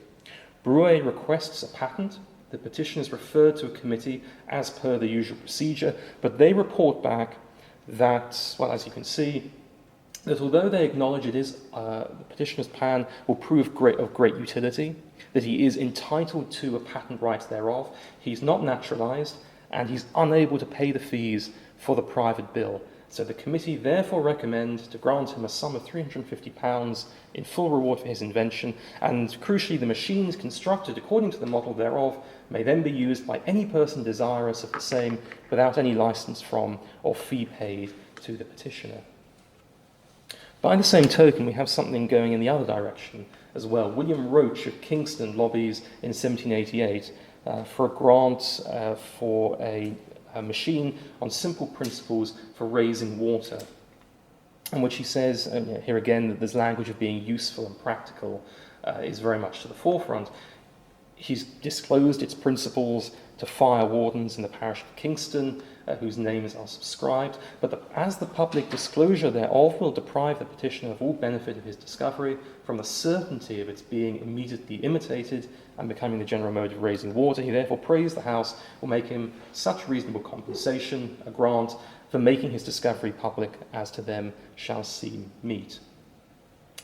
Bruet requests a patent. The petition is referred to a committee as per the usual procedure, but they report back that, well, as you can see, that although they acknowledge it is the petitioner's plan will prove of great utility, that he is entitled to a patent right thereof, he's not naturalised, and he's unable to pay the fees for the private bill. So the committee therefore recommend to grant him a sum of £350 in full reward for his invention, and crucially the machines constructed according to the model thereof may then be used by any person desirous of the same without any licence from or fee paid to the petitioner. By the same token, we have something going in the other direction as well. William Roach of Kingston lobbies in 1788 for a grant for a machine on simple principles for raising water, in which he says, here again, that this language of being useful and practical is very much to the forefront. He's disclosed its principles to fire wardens in the parish of Kingston, whose names are subscribed, but as the public disclosure thereof will deprive the petitioner of all benefit of his discovery from the certainty of its being immediately imitated and becoming the general mode of raising water, he therefore prays the House will make him such reasonable compensation, a grant, for making his discovery public as to them shall seem meet.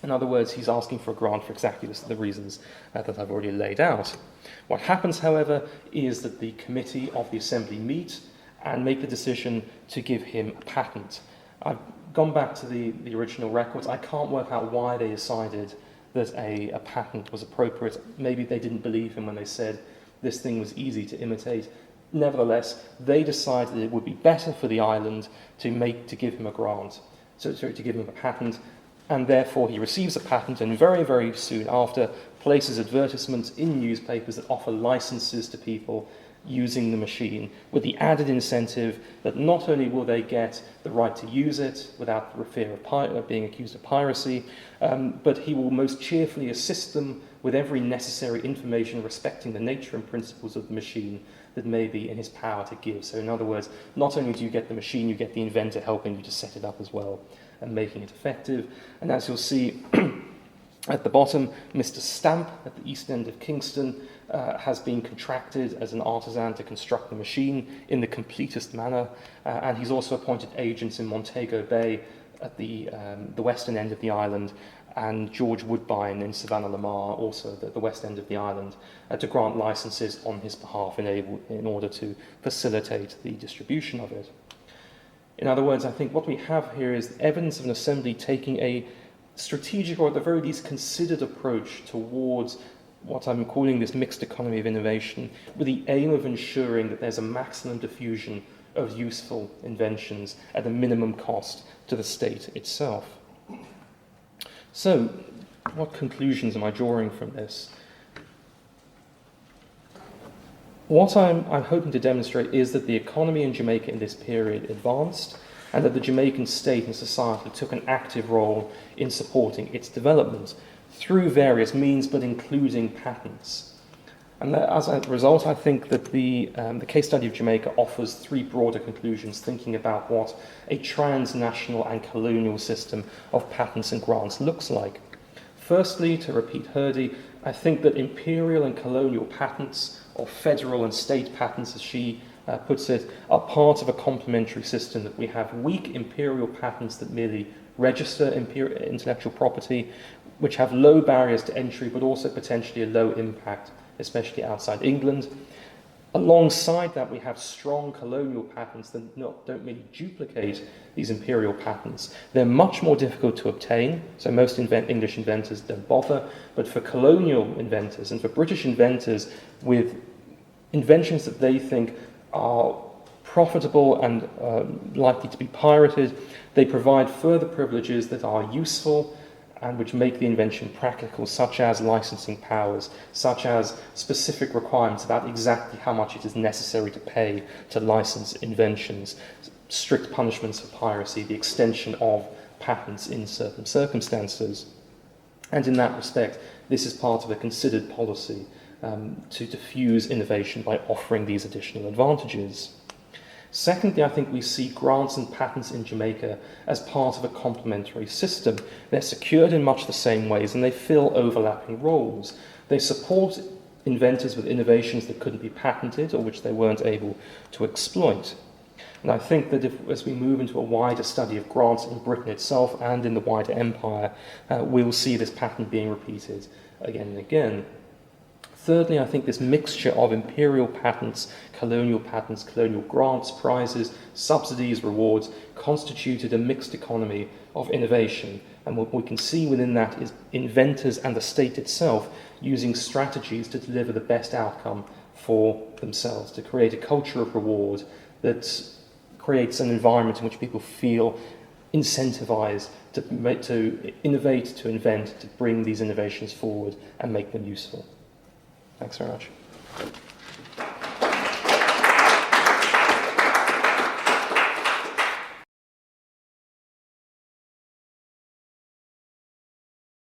In other words, he's asking for a grant for exactly the reasons that I've already laid out. What happens, however, is that the committee of the Assembly meet and make the decision to give him a patent. I've gone back to the original records. I can't work out why they decided that a patent was appropriate. Maybe they didn't believe him when they said this thing was easy to imitate. Nevertheless, they decided it would be better for the island to give him a grant, to give him a patent, and therefore he receives a patent and very, very soon after places advertisements in newspapers that offer licenses to people using the machine, with the added incentive that not only will they get the right to use it without the fear of being accused of piracy, but he will most cheerfully assist them with every necessary information respecting the nature and principles of the machine that may be in his power to give. So in other words, not only do you get the machine, you get the inventor helping you to set it up as well and making it effective. And as you'll see at the bottom, Mr. Stamp at the east end of Kingston has been contracted as an artisan to construct the machine in the completest manner, and he's also appointed agents in Montego Bay at the western end of the island, and George Woodbine in Savannah Lamar, also the west end of the island, to grant licenses on his behalf in order to facilitate the distribution of it. In other words, I think what we have here is evidence of an assembly taking a strategic, or at the very least considered, approach towards what I'm calling this mixed economy of innovation, with the aim of ensuring that there's a maximum diffusion of useful inventions at a minimum cost to the state itself. So, what conclusions am I drawing from this? What I'm hoping to demonstrate is that the economy in Jamaica in this period advanced, and that the Jamaican state and society took an active role in supporting its development through various means, but including patents. And that, as a result, I think that the case study of Jamaica offers three broader conclusions, thinking about what a transnational and colonial system of patents and grants looks like. Firstly, to repeat Hurdy, I think that imperial and colonial patents, or federal and state patents as she puts it, are part of a complementary system, that we have weak imperial patents that merely register intellectual property, which have low barriers to entry but also potentially a low impact, especially outside England. Alongside that, we have strong colonial patents that don't really duplicate these imperial patents. They're much more difficult to obtain, so most English inventors don't bother, but for colonial inventors and for British inventors with inventions that they think are profitable and likely to be pirated, they provide further privileges that are useful and which make the invention practical, such as licensing powers, such as specific requirements about exactly how much it is necessary to pay to license inventions, strict punishments for piracy, the extension of patents in certain circumstances. And in that respect, this is part of a considered policy to diffuse innovation by offering these additional advantages. Secondly, I think we see grants and patents in Jamaica as part of a complementary system. They're secured in much the same ways and they fill overlapping roles. They support inventors with innovations that couldn't be patented or which they weren't able to exploit. And I think that as we move into a wider study of grants in Britain itself and in the wider empire, we'll see this pattern being repeated again and again. Thirdly, I think this mixture of imperial patents, colonial grants, prizes, subsidies, rewards, constituted a mixed economy of innovation. And what we can see within that is inventors and the state itself using strategies to deliver the best outcome for themselves, to create a culture of reward that creates an environment in which people feel incentivized to innovate, to invent, to bring these innovations forward and make them useful. Thanks very much.